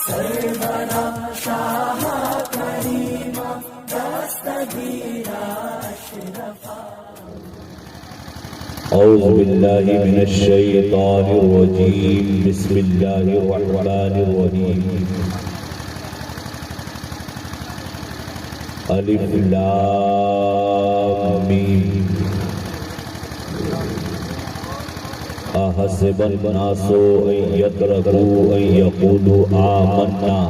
اعوذ باللہ من الشیطان الرجیم بسم اللہ الرحمن الرحیم الف لام میم احسب الناس ان یترکوا ان یقولوا آمنا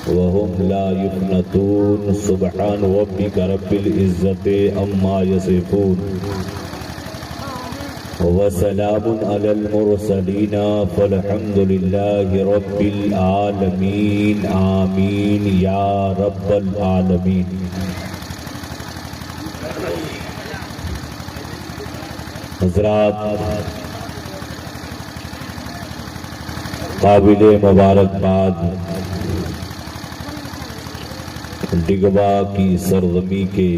وهم لا یفتنون سبحان ربک رب العزت عما یصفون وسلام علی المرسلین فالحمد للہ رب العالمین آمین یا رب العالمین۔ حضرات، قابل مبارکباد ڈگوا کی سرزمین کے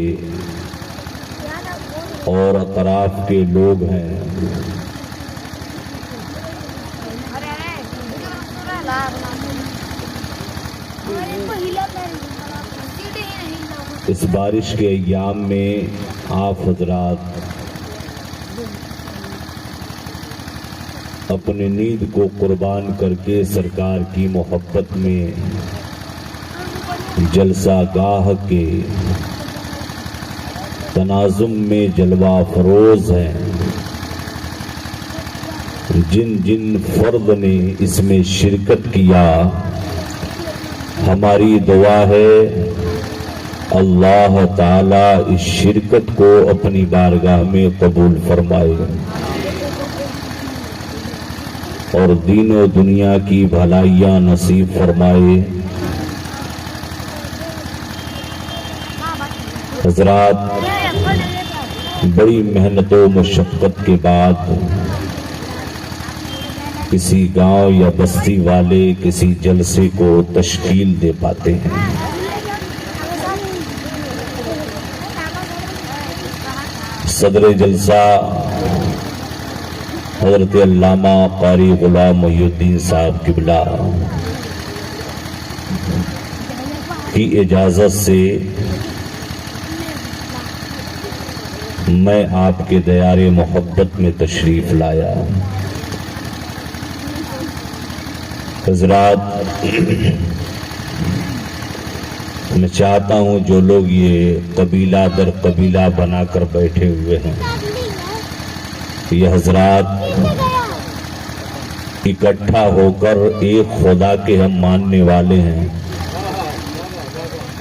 اور اطراف کے لوگ ہیں، اس بارش کے ایام میں آپ حضرات اپنی نیند کو قربان کر کے سرکار کی محبت میں جلسہ گاہ کے تناظم میں جلوہ فروز ہیں۔ جن جن فرد نے اس میں شرکت کیا، ہماری دعا ہے اللہ تعالی اس شرکت کو اپنی بارگاہ میں قبول فرمائے اور دین و دنیا کی بھلائیاں نصیب فرمائے۔ حضرات، بڑی محنت و مشقت کے بعد کسی گاؤں یا بستی والے کسی جلسے کو تشکیل دے پاتے ہیں۔ صدر جلسہ حضرت علامہ قاری غلام محی الدین صاحب قبلہ کی اجازت سے میں آپ کے دیار محبت میں تشریف لایا۔ حضرات، میں چاہتا ہوں جو لوگ یہ قبیلہ در قبیلہ بنا کر بیٹھے ہوئے ہیں، یہ حضرات اکٹھا ہو کر ایک خدا کے ہم ماننے والے ہیں،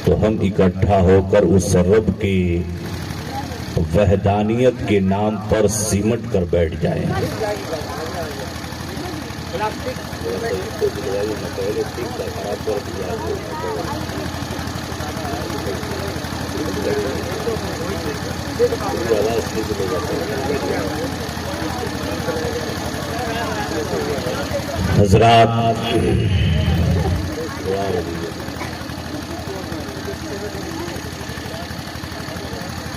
تو ہم اکٹھا ہو کر اس رب کی وحدانیت کے نام پر سمٹ کر بیٹھ جائیں۔ حضرات،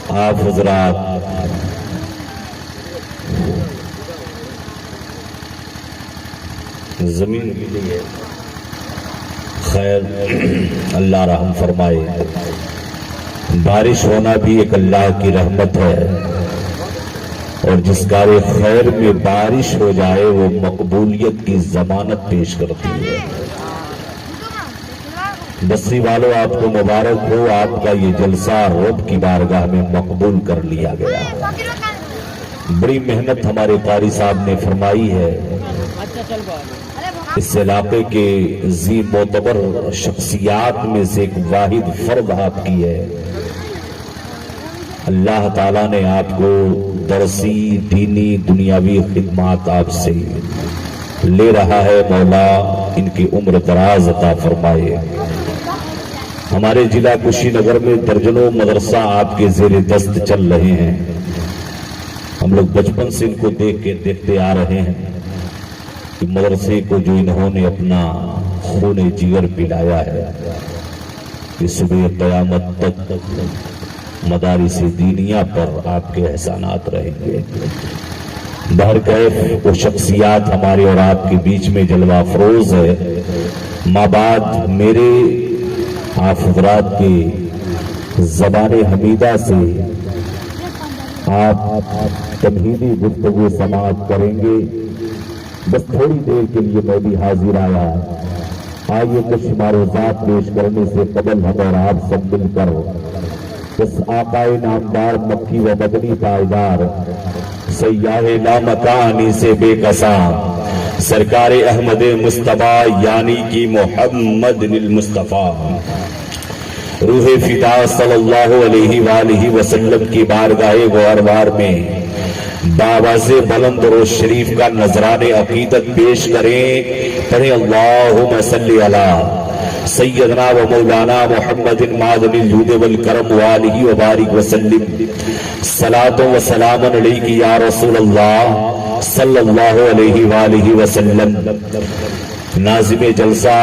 آپ حضرات زمین کے لیے خیر اللہ رحم فرمائے۔ بارش ہونا بھی ایک اللہ کی رحمت ہے، اور جس کار خیر میں بارش ہو جائے وہ مقبولیت کی ضمانت پیش کرتی ہے۔ بستی والوں، آپ کو مبارک ہو، آپ کا یہ جلسہ رب کی بارگاہ میں مقبول کر لیا گیا۔ بڑی محنت ہمارے قاری صاحب نے فرمائی ہے۔ اس علاقے کے ذی معتبر شخصیات میں سے ایک واحد فرد آپ کی ہے۔ اللہ تعالیٰ نے آپ کو درسی، دینی، دنیاوی خدمات آپ سے لے رہا ہے۔ مولا ان کی عمر دراز عطا فرمائے۔ ہمارے ضلع کشی نگر میں درجنوں مدرسہ آپ کے زیر دست چل رہے ہیں۔ ہم لوگ بچپن سے ان کو دیکھتے آ رہے ہیں کہ مدرسے کو جو انہوں نے اپنا خون جگر پلایا ہے، اس صبح قیامت تک مدارس دینیہ پر آپ کے احسانات رہیں گے۔ بہرکیف وہ شخصیات ہمارے اور آپ کے بیچ میں جلوہ افروز ہے۔ माँ बाद मेरे आप हजरात के ज़बान हमीदा से आप तमहीदी गुफ्तगू समाअत करेंगे। बस थोड़ी देर के लिए मैं भी हाजिर आया। आइए कुछ मारूज़ात पेश करने से कबल हम और आप सब मिलकर इस आकाए नामदार मक्की व मदनी पायदार सय्याहे लामकानी से बेकसा सरकार अहमद मुस्तफा यानी कि मोहम्मद मुस्तफा रूह फिदा सल्लल्लाहु अलैहि वसल्लम की बारगाहे गौरवार में बाबा से बुलंद और शरीफ का नजराने अकीदत पेश करें। पढ़े अल्लाहुम्मा सल्ली अला सय्यदना व मौलाना मुहम्मदिन मादनिल जूद वल करम व आलिहि व बारिक वसल्लिम सलातो व सलामन अलैहि या रसूल अल्लाह सल्लल्लाहु अलैहि वसल्लम। नाज़िम जलसा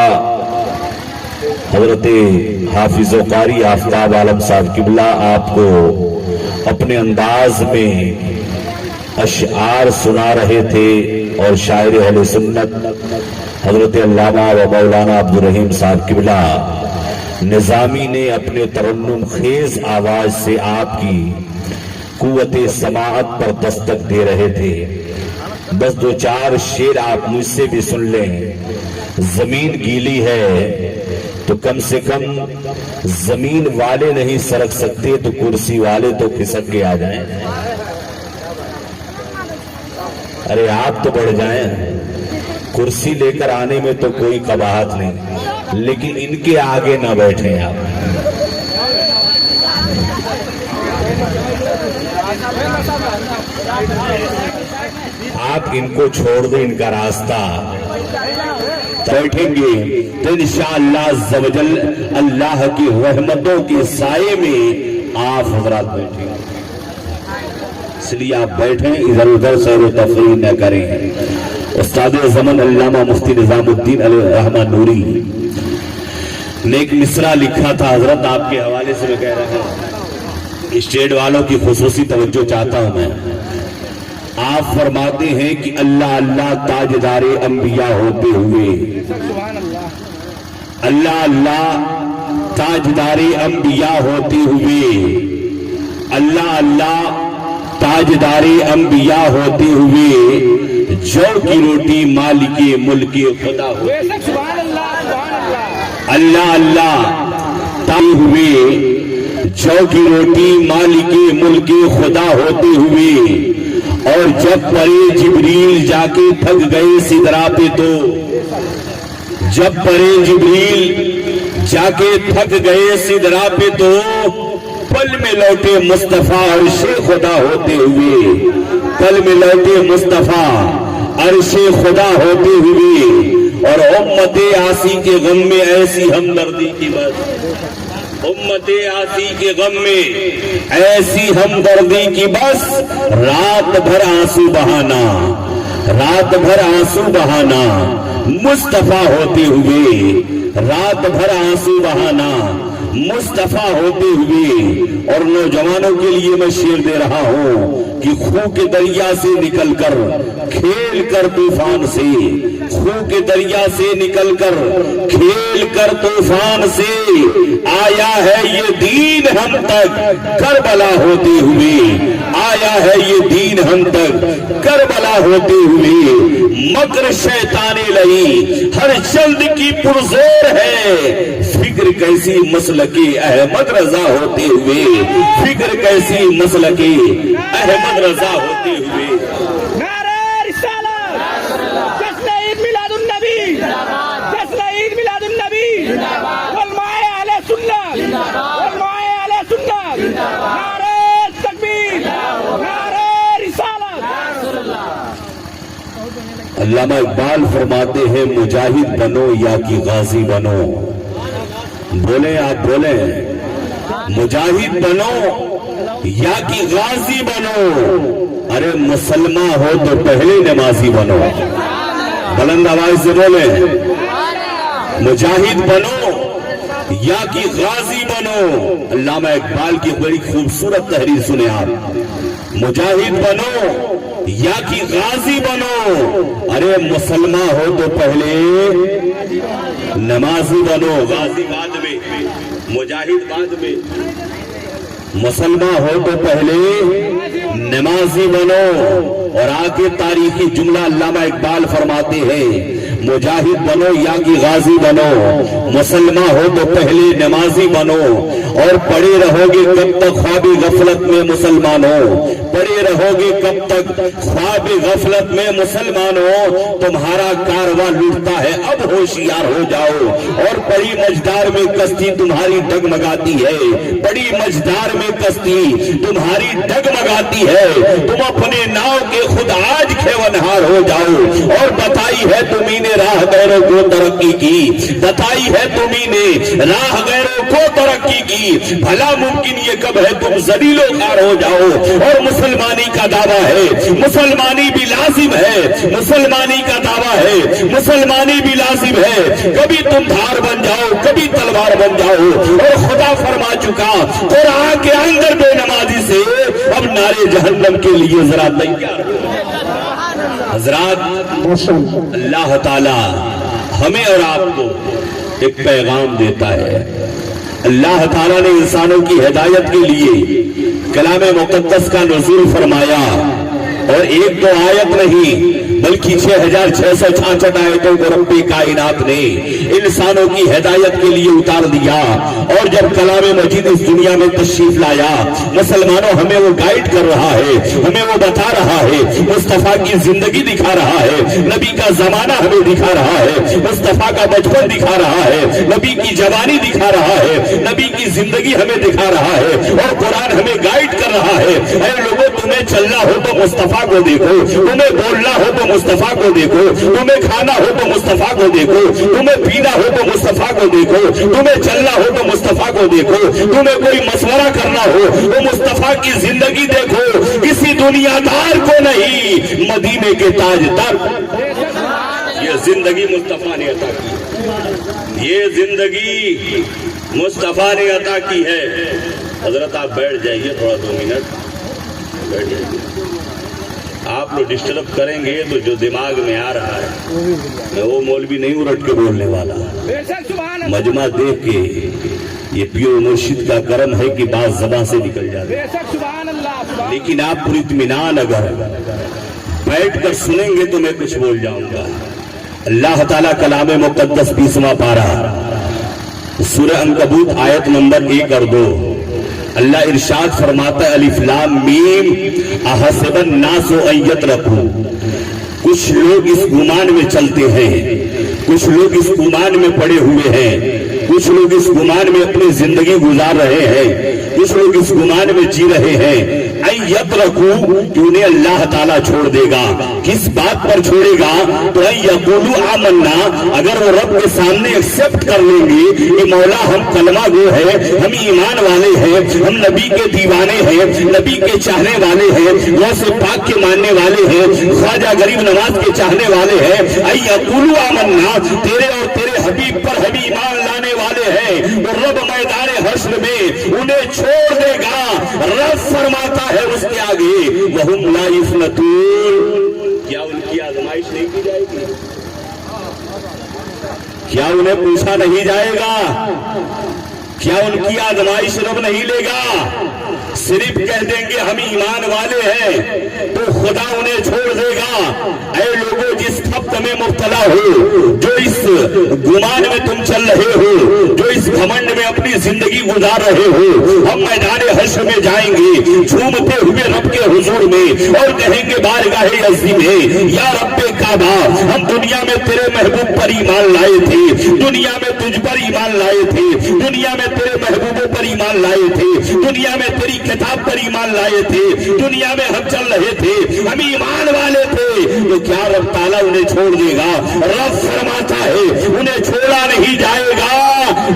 हजरत हाफिज कारी आफ्ताब आलम साहब किबला आपको अपने अंदाज में अशआर सुना रहे थे और शायर अहले सुन्नत हजरत अल्लामा व मौलाना अब्दुल रहीम साहब किबला निजामी ने अपने तरन्नुम खेज आवाज से आपकी कुव्वते समाअत पर दस्तक दे रहे थे। बस दो चार शेर आप मुझसे भी सुन लें। जमीन गीली है तो कम से कम जमीन वाले नहीं सरक सकते तो कुर्सी वाले तो खिसक के आ जाएं। अरे आप तो बढ़ जाएं, कुर्सी लेकर आने में तो कोई कबाहत नहीं, लेकिन इनके आगे ना बैठें आप। आप इनको छोड़ दें, इनका रास्ता। बैठेंगे तो इंशाअल्लाह अज़्ज़वजल अल्लाह की रहमतों के साये में आप हजरात बैठेंगे। इसलिए आप बैठें, इधर उधर सैर व तफरीह न करें। उस्ताद ज़मान अल्लामा मुफ्ती निज़ामुद्दीन रहमान नूरी ने एक मिसरा लिखा था हजरत, आपके हवाले से मैं कह रहा हूं। स्टेट वालों की खुसूसी तवज्जो चाहता हूं मैं। आप फरमाते हैं कि अल्लाह अल्लाह ताजदारे अंबिया होते हुए, अल्लाह अल्लाह ताजदारे अंबिया होते हुए, अल्लाह अल्लाह ताजदारे अंबिया होते हुए जौ की रोटी मालिके मुल्के खुदा होते। अल्लाह अल्लाह ताज हुए जौ की रोटी मालिके मुल्के खुदा होते हुए, और जब परे जिब्रील जाके थक गए सिदरा पे तो, जब परे जिब्रील जाके थक गए सिदरा पे तो पल में लौटे मुस्तफा अर्शे खुदा होते हुए, पल में लौटे मुस्तफा अर्शे खुदा होते हुए। और उम्मते आसी के गम में ऐसी हमदर्दी की बात, उम्मते आसी के गम में ऐसी हमदर्दी की बस, रात भर आंसू बहाना, रात भर आंसू बहाना मुस्तफा होते हुए, रात भर आंसू बहाना मुस्तफा होते हुए। और नौजवानों के लिए मैं शेर दे रहा हूं कि खूह के दरिया से निकलकर खेल कर तूफान से, खूह के दरिया से निकलकर खेल कर तूफान से आया है ये दीन हम तक करबला होते हुए, आया है ये दीन हम तक करबला होते हुए। मकर शैताने लई हर जल्द की पुरजोर है, फिक्र कैसी मसलके अहमद रजा होते हुए, फिक्र कैसी मसलके अहमद रजा होते हुए। नारे रिसालत, जश्न ईद मिलादुन नबी, जश्न ईद मिलादुन नबी, उलमाए अहले सुन्नत, उलमाए अहले सुन्नत, नारे तकबीर, नारे रिसालत। अल्लामा इकबाल फरमाते हैं मुजाहिद बनो या कि गाजी बनो। बोले आप बोले, मुजाहिद बनो या कि गाजी बनो। अरे मुसलमान हो तो पहले नमाजी बनो। बुलंद आवाज से बोले, मुजाहिद बनो या कि गाजी बनो। अल्लामा इकबाल की बड़ी खूबसूरत तहरीर सुने आप। मुजाहिद बनो या कि गाजी बनो। अरे मुसलमान हो तो पहले नमाजी बनो, गाजी बाद में, मुजाहिद बाद में, मुसलमान हो तो पहले नमाजी बनो। और आगे तारीखी जुमला अल्लामा इकबाल फरमाते हैं, मुजाहिद बनो या कि गाजी बनो, मुसलमान हो तो पहले नमाजी बनो। और पड़े रहोगे कब तक ख्वाब गफलत में मुसलमानों, पड़े रहोगे कब तक ख्वाब गफलत में मुसलमानों। तुम्हारा कारवां लूटता है अब होशियार हो जाओ। और बड़ी मझधार में कश्ती तुम्हारी डगमगाती है, बड़ी मझधार में कश्ती तुम्हारी डगमगाती है। तुम अपने नाव के खुद आज खेवनहार हो जाओ। और बताई है तुम्ही ने राह गैरों को तरक्की की, बताई है तुम्ही ने राह गैरों को तरक्की की। भला मुमकिन ये कब है तुम जलीलो कार हो जाओ। और मुसलमानी का दावा है, मुसलमानी भी लाजिम है, मुसलमानी का दावा है, मुसलमानी भी लाजिम है। कभी तुम धार बन जाओ, कभी तलवार बन जाओ। और खुदा फरमा चुका कुरान के अंदर बेनमाजी से अब नारे जहन्नम के लिए जरा तैयार। हजरात, अल्लाह ताला हमें और आपको एक पैगाम देता है। अल्लाह ताला ने इंसानों की हिदायत के लिए कलाम मुकद्दस का नुज़ूल फरमाया। और एक दो आयत नहीं बल्कि 6666 आयतों को रब्बे कायनात ने इंसानों की हिदायत के लिए उतार दिया। और जब कलाम मजीद इस दुनिया में तशरीफ लाया, मुसलमानों हमें वो गाइड कर रहा है, हमें वो बता रहा है, मुस्तफा की जिंदगी दिखा रहा है, नबी का जमाना हमें दिखा रहा है, मुस्तफा का बचपन दिखा रहा है, नबी की जवानी दिखा रहा है, नबी की जिंदगी हमें दिखा रहा है। और कुरान हमें गाइड कर रहा है, ऐ लोगों तुम्हें चलना हो तो मुस्तफा को देखो, तुम्हें बोलना हो तो मुस्तफा को देखो, तुम्हें खाना हो तो मुस्तफा को देखो, तुम्हें पीना हो तो मुस्तफा को देखो, तुम्हें चलना हो तो मुस्तफा को देखो, तुम्हें कोई मशवरा करना हो तो मुस्तफा की जिंदगी देखो। किसी दुनियादार को नहीं, मदीने के ताजदार। ये जिंदगी मुस्तफा ने अता की, ये जिंदगी मुस्तफा ने अता की है। हजरत आप बैठ जाइए थोड़ा 2 मिनट बैठ जाइए। आप लोग डिस्टर्ब करेंगे तो जो दिमाग में आ रहा है, मैं वो मौलवी नहीं उलट के बोलने वाला। मजमा देख के ये पीर मुर्शिद का करम है कि बात ज़बान से निकल जाए। लेकिन आप पूरी इत्मीनान अगर बैठ कर सुनेंगे तो मैं कुछ बोल जाऊंगा। अल्लाह ताला कलाम मुकद्दस 20वां पारा सूरह अनकबूत आयत नंबर 1 और 2 अल्लाह इरशाद फरमाता है, अलिफ लाम मीम अहसिबन नासु अन यतरकू। कुछ लोग इस गुमान में चलते हैं, कुछ लोग इस गुमान में पड़े हुए हैं, कुछ लोग इस गुमान में अपनी जिंदगी गुजार रहे हैं, कुछ लोग इस गुमान में जी रहे हैं अन यतरकू कि उन्हें अल्लाह ताला छोड़ देगा। किस बात पर छोड़ेगा? तो अन यक़ूलू आमन्ना, अगर वो रब के सामने एक्सेप्ट कर लेंगे कि मौला हम कलमा गो है, हम ईमान वाले हैं, हम नबी के दीवाने हैं, नबी के चाहने वाले हैं, गौसे पाक के मानने वाले हैं, ख्वाजा गरीब नवाज के चाहने वाले हैं। अन यक़ूलू आमन्ना, तेरे और तेरे हबीब पर हम ईमान लाने वाले हैं। तो रब मैदान हश्र में उन्हें छोड़ देगा। रब फरमाता है उसके आगे वहुम ला युफ़्तनून, क्या उनकी आजमाइश नहीं की जाएगी? क्या उन्हें पूछा नहीं जाएगा? क्या उनकी आजमाइश रब नहीं लेगा? सिर्फ कह देंगे हम ईमान वाले हैं तो खुदा उन्हें छोड़ देगा। ऐ लोगों, जिस खप्त में मुब्तला हो, जो इस गुमान में तुम चल रहे हो, जो इस घमंड में अपनी जिंदगी गुजार रहे हो, हम मैदान हश्र में जाएंगे झूमते हुए रब के हुजूर में और कहेंगे बारगाहे अज़ीम में, या रब्बे काबा, हम दुनिया में तेरे महबूब पर ईमान लाए थे, दुनिया में तुझ पर ईमान लाए थे, दुनिया में तेरे महबूबों पर ईमान लाए थे, दुनिया में तेरी किताब पर ईमान लाए थे, दुनिया में हम चल रहे थे, हम ईमान वाले थे। तो क्या रब ताला उन्हें छोड़ देगा? रब फरमाता है उन्हें छोड़ा नहीं जाएगा,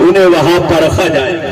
उन्हें वहां परखा जाएगा,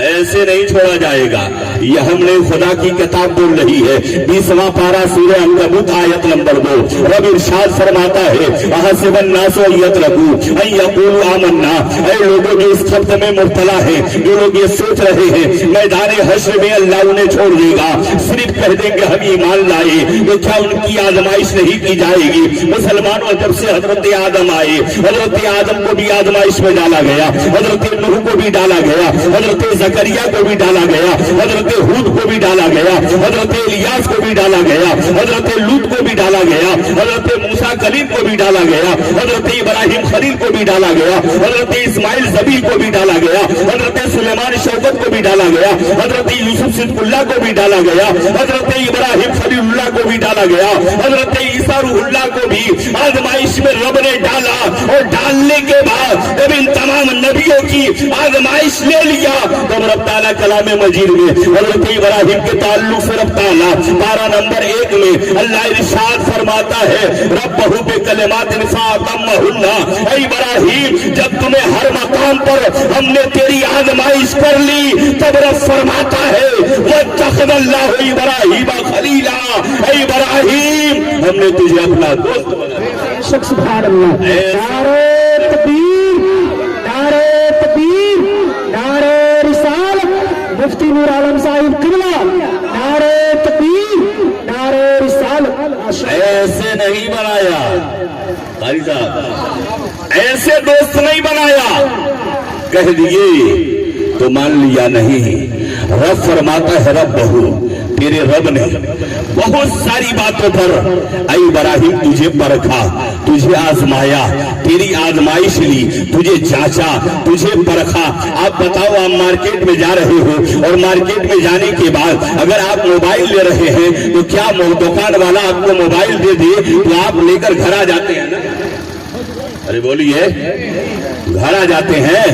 ऐसे नहीं छोड़ा जाएगा। یہ ہم نے خدا کی کتاب بول رہی ہے 20واں پارہ سورہ عنکبوت آیت نمبر 2. رب ارشاد فرماتا ہے احسب الناس ان یترکوا ان یقولوا آمنا. اے لوگوں جو اس خبر میں مبتلا ہیں، جو لوگ یہ سوچ رہے ہیں میدان حشر میں اللہ انہیں چھوڑ دے گا، صرف کہہ دیں گے ہم ایمان لائے، تو کیا ان کی آزمائش نہیں کی جائے گی؟ مسلمانوں جب سے حضرت آدم آئے، حضرت آدم کو بھی آزمائش میں ڈالا گیا، حضرت نوح کو بھی ڈالا گیا، حضرت زکریا کو بھی ڈالا گیا، حضرت ہود کو بھی ڈالا گیا، حضرت الیاس کو بھی ڈالا گیا، حضرت لوط کو بھی ڈالا گیا، حضرت موسیٰ کلیم کو بھی ڈالا گیا، حضرت ابراہیم خلیل کو بھی ڈالا گیا، حضرت اسماعیل ذبیح کو بھی ڈالا گیا، حضرت سلیمان شوکت کو بھی ڈالا گیا، حضرت یوسف صدق اللہ کو بھی ڈالا گیا، حضرت ابراہیم خلیل اللہ کو بھی ڈالا گیا، حضرت عیسیٰ روح اللہ کو بھی آزمائش میں رب نے ڈالا، اور ڈالنے کے بعد جب ان تمام نبیوں کی آزمائش لے لیا تو رب تعالیٰ کلام مجید میں حضرت ابراہیم کے تعلق سے رب تعالیٰ پارہ نمبر 1 میں اللہ ارشاد فرماتا ہے ربہ بکلمات فاتمہن. اے ابراہیم جب تمہیں ہر مقام پر ہم نے تیری آزمائش کر لی تب رب فرماتا ہے واتخذ اللہ ابراہیم خلیلا. اے ابراہیم ہم نے تجھے اپنا دوست بنا. سبحان اللہ. نعرہ تکبیر، نعرہ تکبیر، نعرہ رسالت، مفتی نور عالم صاحب قبلہ، نعرہ تکبیر، نعرہ رسالت. ایسے نہیں بنایا قاری صاحب، ایسے دوست نہیں بنایا. کہہ دیے تو مان لیا نہیں. رب فرماتا ہے رب بہو تیرے رب نے بہت ساری باتوں پر اے ابراہیم تجھے پرکھا، تجھے آزمایا، تیری آزمائش لی، تجھے جانچا، تجھے پرکھا. آپ بتاؤ آپ مارکیٹ میں جا رہے ہو اور مارکیٹ میں جانے کے بعد اگر آپ موبائل لے رہے ہیں تو کیا دکان والا آپ کو موبائل دے دے تو آپ لے کر گھر آ جاتے ہیں؟ ارے بولیے گھر آ جاتے ہیں؟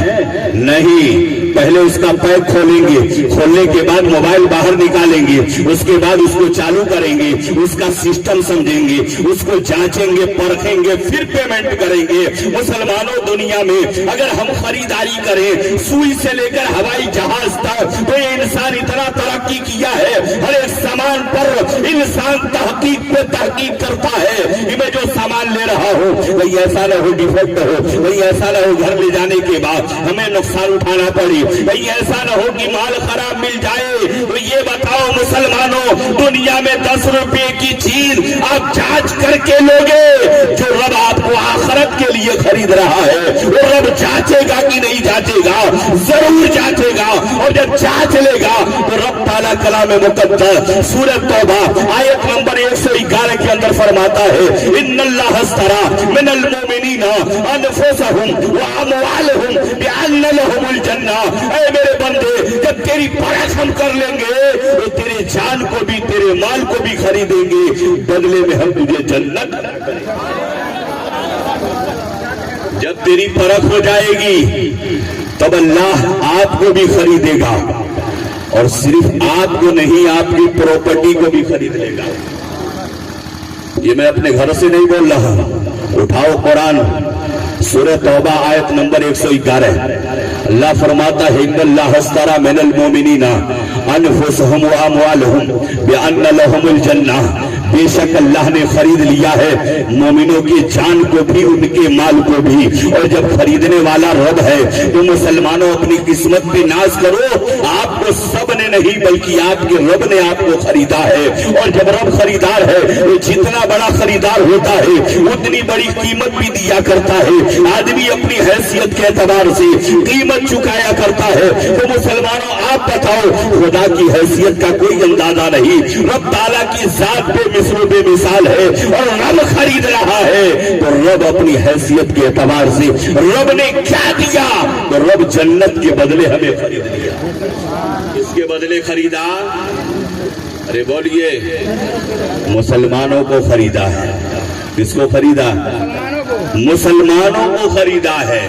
نہیں، پہلے اس کا پیک کھولیں گے، کھولنے کے بعد موبائل باہر نکالیں گے، اس کے بعد اس کو چالو کریں گے، اس کا سسٹم سمجھیں گے، اس کو جانچیں گے، پرکھیں گے، پھر پیمنٹ کریں گے. مسلمانوں دنیا میں اگر ہم خریداری کریں سوئی سے لے کر ہوائی جہاز تک تو یہ انسان اتنا ترقی کیا ہے، ہر ایک سامان پر انسان تحقیق پہ تحقیق کرتا ہے کہ میں جو سامان لے رہا ہوں وہی ایسا نہ ہو ڈیفیکٹ ہو، وہی ایسا نہ ہو گھر لے جانے کے بعد ہمیں نقصان اٹھانا پڑے، وہی ایسا نہ ہو کہ مال خراب مل جائے. تو یہ بتاؤ مسلمانوں دنیا میں 10 روپے کی چیز آپ جانچ کر کے لوگے؟ جو رب آپ کو آخرت کے لیے خرید رہا ہے وہ رب جانچے گا کہ نہیں جانچے گا؟ ضرور جانچے گا. اور جب جانچ لے گا تو رب تعالیٰ کلام مقدس سورہ توبہ آیت نمبر 111 کے اندر فرماتا ہے ان اللہ اشتری من المؤمنین انفسهم واموالهم بان لهم الجنہ. اے میرے بندے جب تیری پرکھ ہم کر لیں گے تو تیرے جان کو بھی تیرے مال کو بھی خریدیں گے، بدلے میں ہم تجھے جنت. جب تیری پرکھ ہو جائے گی تب اللہ آپ کو بھی خریدے گا، اور صرف آپ کو نہیں آپ کی پراپرٹی کو بھی خرید لے گا. یہ میں اپنے گھر سے نہیں بول رہا، اٹھاؤ قرآن سورہ توبہ آیت نمبر 111. اللہ فرماتا ہے ان اللہ اشتری من المؤمنین انفسهم واموالهم بان لهم الجنہ. بے شک اللہ نے خرید لیا ہے مومنوں کی جان کو بھی ان کے مال کو بھی. اور جب خریدنے والا رب ہے تو مسلمانوں اپنی قسمت پہ ناز کرو. آپ کو سب نے نہیں بلکہ آپ کے رب نے آپ کو خریدا ہے. اور جب رب خریدار ہے تو جتنا بڑا خریدار ہوتا ہے اتنی بڑی قیمت بھی دیا کرتا ہے. آدمی اپنی حیثیت کے اعتبار سے قیمت چکایا کرتا ہے. تو مسلمانوں آپ بتاؤ خدا کی حیثیت کا کوئی اندازہ نہیں. رب تعالیٰ کی ذات پہ مثل بے مثال ہے اور رب خرید رہا ہے. تو رب اپنی حیثیت کے اعتبار سے رب نے کیا دیا؟ تو رب جنت کے بدلے ہمیں خرید لیا. اس کے بدلے خریدا؟ ارے بولیے مسلمانوں کو خریدا ہے. کس کو خریدا؟ مسلمانوں کو خریدا ہے،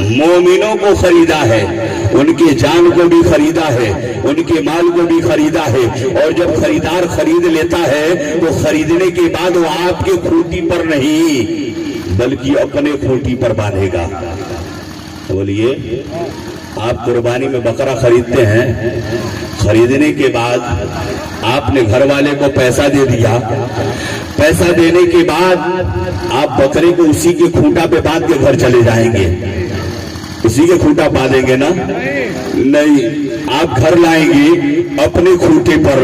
مومنوں کو خریدا ہے، ان کی جان کو بھی خریدا ہے، ان کے مال کو بھی خریدا ہے. اور جب خریدار خرید لیتا ہے تو خریدنے کے بعد وہ آپ کے کھوٹی پر نہیں بلکہ اپنے کھوٹی پر باندھے گا. بولیے آپ قربانی میں بکرا خریدتے ہیں، खरीदने के बाद आपने घर वाले को पैसा दे दिया, पैसा देने के बाद आप बकरे को उसी के खूंटा पे बांध के घर चले जाएंगे, उसी के खूंटा बांधेंगे ना? नहीं, आप घर लाएंगे अपने खूंटे पर,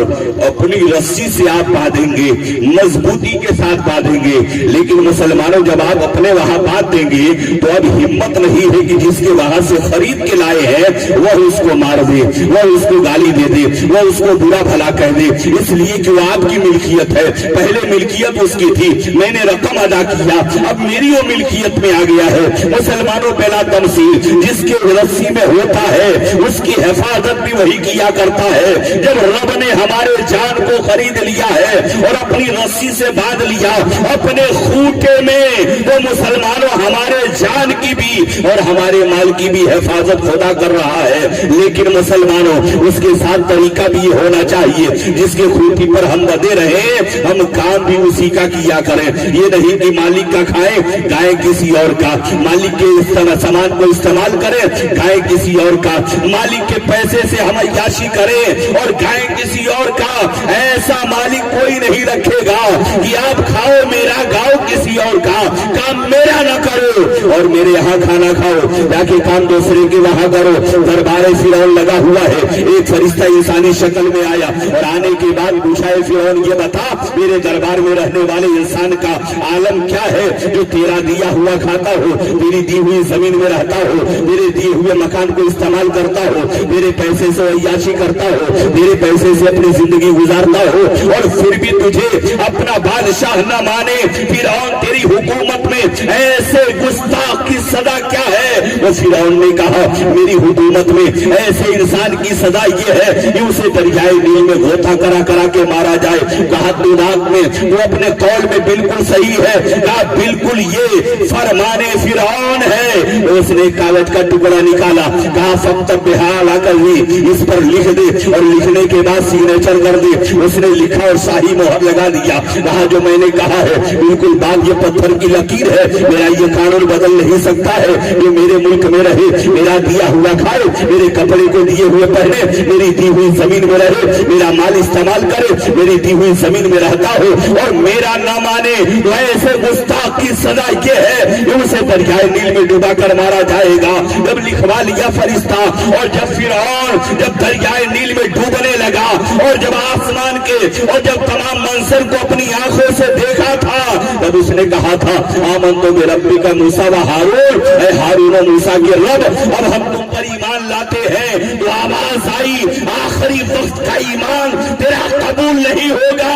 अपनी रस्सी से आप बांधेंगे, मजबूती के साथ बांधेंगे। लेकिन मुसलमानों, जब आप अपने वहां बांध देंगे तो अब हिम्मत नहीं है कि जिसके वहां से खरीद के लाए हैं वह उसको मार दे, वह उसको गाली दे दे, वह उसको बुरा भला कह दे, इसलिए कि वो आपकी मिल्कियत है। पहले मिल्कियत उसकी थी, मैंने रकम अदा किया, अब मेरी वो मिल्कियत में आ गया है। मुसलमानों, पहला तमसील, जिसके रस्सी में होता है उसकी हिफाजत भी वही किया करता है। जब रब ने हमारे जान को खरीद लिया है और अपनी रस्सी से बांध लिया अपने खूंटे में, तो मुसलमानों हमारे जान की भी और हमारे माल की भी हिफाजत खुदा कर रहा है। लेकिन मुसलमानों, उसके साथ तरीका भी होना चाहिए, जिसके खूंटी पर हम बंधे रहे हम काम भी उसी का किया करें। ये नहीं कि मालिक का खाएं, गाय किसी और का, मालिक के सामान को इस्तेमाल करें, गाय किसी और का, मालिक के पैसे से हम अय्याशी करें और गाय किसी और का। ऐसा मालिक कोई नहीं रखेगा कि आप खाओ मेरा, गाओ किसी और का, काम मेरा ना करो और मेरे यहाँ खाना खाओ, जाके काम दूसरे के वहां करो। दरबार फिरौन लगा हुआ है, एक फरिश्ता इंसानी शक्ल में आया और आने के बाद पूछा, फिरौन ये बता मेरे दरबार में रहने वाले इंसान का आलम क्या है, जो तेरा दिया हुआ खाता हो, तेरी दी हुई जमीन में रहता हो, मेरे दिए हुए मकान को इस्तेमाल करता हो, मेरे पैसे से अय्याशी करता हो, मेरे पैसे से अपनी जिंदगी गुजारता हो और फिर भी तुझे अपना बादशाह न माने। फिरौन, तेरी हुकूमत में ऐसे गुस्ताख की सजा क्या है? वो फिरौन ने कहा, मेरी हुकूमत में ऐसे इंसान की सजा ये है कि उसे दरियाए नील में गोता करा करा के मारा जाए। कहा तुनाक में वो अपने कौल में बिल्कुल सही है, कहा बिल्कुल ये फरमाने फिरौन है। उसने कागज का टुकड़ा निकाला, कहा फक्त बेहाला कर इस पर लिख दे और लिखने के बाद सिग्नेचर कर दे। उसने लिखा और शाही मोहर लगा दिया। कहा जो मैंने कहा है बिल्कुल बात ये पत्थर की लकीर है, मेरा ये कानून बदल नहीं सकता है। ये मेरे मुल्क में रहे, मेरा दिया हुआ खाए, मेरे कपड़े को दिए हुए पहने, मेरी दी हुई जमीन में रहे, मेरा माल इस्तेमाल करे, मेरी दी हुई जमीन में रहता हो और मेरा न माने तो ऐसे गुस्ताख की सजा ये है कि उसे दरियाए नील में डुबा कर मारा जाएगा। जब लिखवा लिया फरिश्ता और जब फिरौन जब दरियाए नील में डूबने लगा और जब आसमान के और जब तमाम मंजर को अपनी आंखों से देखा था, तब उसने कहा था, आमन तो रब्बी का मूसा व हारून, ऐ हारून और मूसा के रब, अब हम तुम पर ईमान लाते हैं। तो आवाज आई, आखिरी वक्त का ईमान तेरा कबूल नहीं होगा,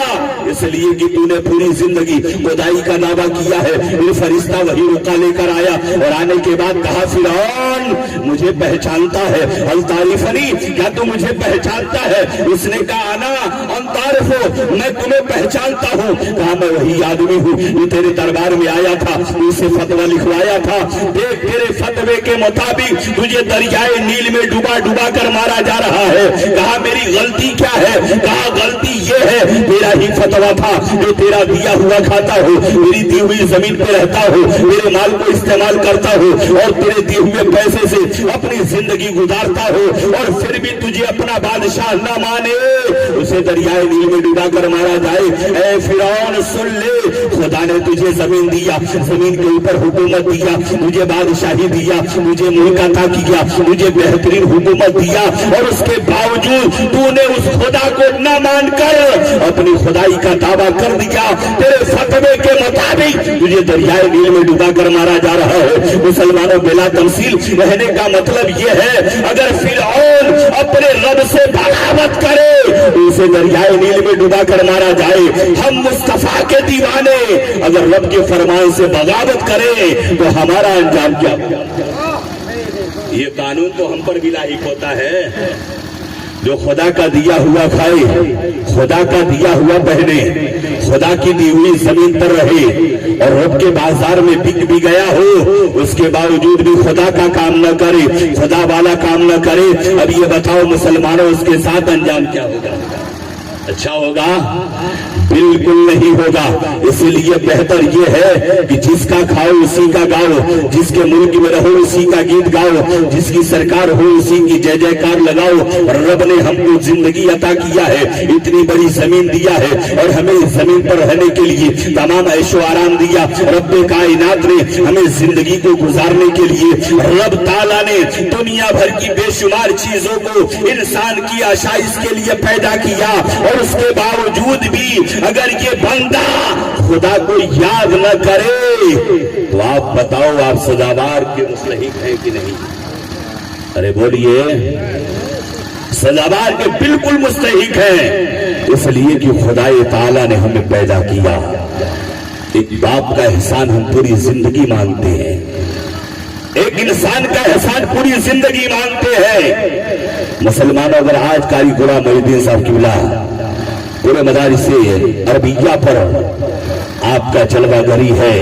इसलिए कि तूने पूरी जिंदगी खुदाई का दावा किया है। फिर फरिश्ता वही रुका लेकर आया और आने के बाद कहा, फिरौन मुझे पहचानता है, अल तारीफनी, क्या तू मुझे पहचानता है? उसने कहा, आना अंतारिफो, मैं तुम्हें पहचानता हूँ। कहा मैं वही आदमी हूँ जो तेरे दरबार में आया था, उसे फतवा लिखवाया था। देख तेरे फतवे के मुताबिक तुझे दरियाए नील में डुबा डुबा कर मारा जा रहा है। कहा मेरी गलती क्या है? कहा गलती ये है, तेरा ही फतवा था, जो तेरा दिया हुआ खाता हो, मेरी दी हुई जमीन पे रहता हो, मेरे माल को इस्तेमाल करता हो और तेरे दिए हुए पैसे से अपनी जिंदगी गुजारता हो और फिर भी तुझे अपना बादशाह न माने, उसे दरियाए नील में डुबा कर मारा जाए। ऐ फिरौन सुन ले, खुदा ने तुझे जमीन दिया, जमीन के ऊपर हुकूमत दिया, मुझे बादशाही दिया, मुझे मुल्क अता किया, मुझे बेहतरीन हुकूमत दिया और उसके बावजूद तूने उस खुदा को न मानकर अपनी खुदाई का दावा कर दिया। तेरे फतवे के मुताबिक तुझे दरियाए नील में डुबा कर मारा जा रहा है। मुसलमानों, बिला तमसील रहने का मतलब यह है, अगर फिरौन अपने रब से बगावत करे तो उसे दरियाए नील में डुबा कर मारा जाए। हम मुस्तफा के दीवाने अगर रब के फरमान से बगावत करें तो हमारा अंजाम क्या? ये कानून तो हम पर भी लाहिक होता है। जो खुदा का दिया हुआ खाए, खुदा का दिया हुआ पहने, खुदा की दी हुई जमीन पर रहे और रब के बाजार में बिक भी गया हो, उसके बावजूद भी खुदा का काम न करे, खुदा वाला काम न करे। अब ये बताओ मुसलमानों, उसके साथ अंजाम क्या होगा? اچھا ہوگا؟ بالکل نہیں ہوگا. اسی لیے بہتر یہ ہے کہ جس کا کھاؤ اسی کا گاؤ, جس کے ملک میں رہو اسی کا گیت گاؤ, جس کی سرکار ہو اسی کی جے جے کار لگاؤ. رب نے ہم کو زندگی عطا کیا ہے, اتنی بڑی زمین دیا ہے, اور ہمیں اس زمین پر رہنے کے لیے تمام عیش و آرام دیا. رب کائنات نے ہمیں زندگی کو گزارنے کے لیے, رب تعالیٰ نے دنیا بھر کی بے شمار چیزوں کو انسان کی آشائش کے لیے پیدا کیا, اور اس کے باوجود بھی اگر یہ بندہ خدا کو یاد نہ کرے تو آپ بتاؤ آپ سزاوار کے مستحق ہیں کہ نہیں؟ ارے بولیے, سزاوار کے بالکل مستحق ہیں. اس لیے کہ خدا تعالیٰ نے ہمیں پیدا کیا. ایک باپ کا احسان ہم پوری زندگی مانتے ہیں, ایک انسان کا احسان پوری زندگی مانتے ہیں. مسلمانوں, اگر آج قاری غلام محی الدین صاحب قبلہ پورے مدارس عربیہ پر آپ کا جلوہ گری ہے,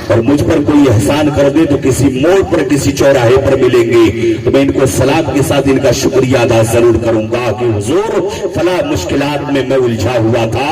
اور مجھ پر کوئی احسان کر دے تو کسی موڑ پر کسی چوراہے پر ملیں گے تو میں ان کو سلام کے ساتھ ان کا شکریہ ادا ضرور کروں گا کہ حضور فلاں مشکلات میں الجھا ہوا تھا,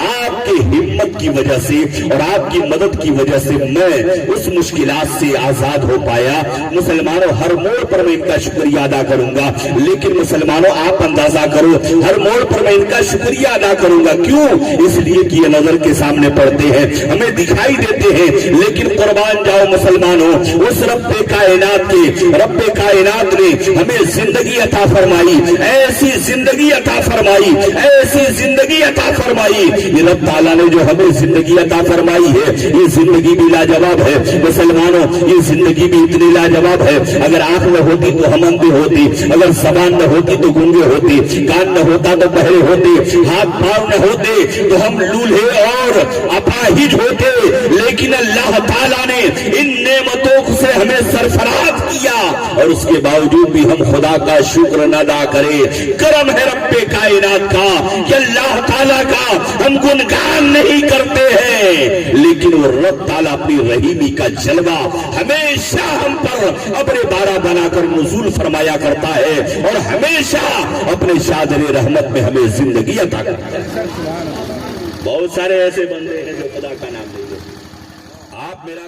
آپ کی ہمت کی وجہ سے اور آپ کی مدد کی وجہ سے میں اس مشکلات سے آزاد ہو پایا. مسلمانوں, ہر موڑ پر میں ان کا شکریہ ادا کروں گا, لیکن مسلمانوں آپ اندازہ کرو ہر موڑ پر میں ان کا شکریہ ادا کروں گا. کیوں؟ اس لیے کہ یہ نظر کے سامنے پڑتے ہیں, ہمیں دکھائی دیتے ہیں, لیکن قربان جاؤ مسلمانوں, اس رب کائنات نے ہمیں زندگی عطا فرمائی, ایسی زندگی عطا فرمائی, ایسی زندگی عطا فرمائی. یہ رب تعالیٰ نے جو ہمیں زندگی عطا فرمائی ہے, یہ زندگی بھی لاجواب ہے. مسلمانوں, یہ زندگی بھی اتنی لاجواب ہے. اگر آنکھ نہ ہوتی تو ہم اندھے ہوتی, اگر زبان نہ ہوتی تو گونگے ہوتی, کان نہ ہوتا تو بہرے ہوتے, ہاتھ پاؤں نہ ہوتے تو ہم لولہے اور اپاہج ہوتے. لیکن اللہ تعالیٰ نے ان نعمتوں سے ہمیں سرفراز کیا, اور اس کے باوجود بھی ہم خدا کا شکر نہ ادا کریں. کرم ہے رب کائنات کا کہ اللہ تعالیٰ کا ہم گنگان نہیں کرتے ہیں, لیکن وہ رب تعالیٰ اپنی رحیمی کا جلوہ ہمیشہ ہم پر ابر بارہ بنا کر نزول فرمایا کرتا ہے, اور ہمیشہ اپنے شادر رحمت میں ہمیں زندگی عطا کرتا ہے. بہت سارے ایسے بندے ہیں جو خدا کا نام لیں گے. آپ میرا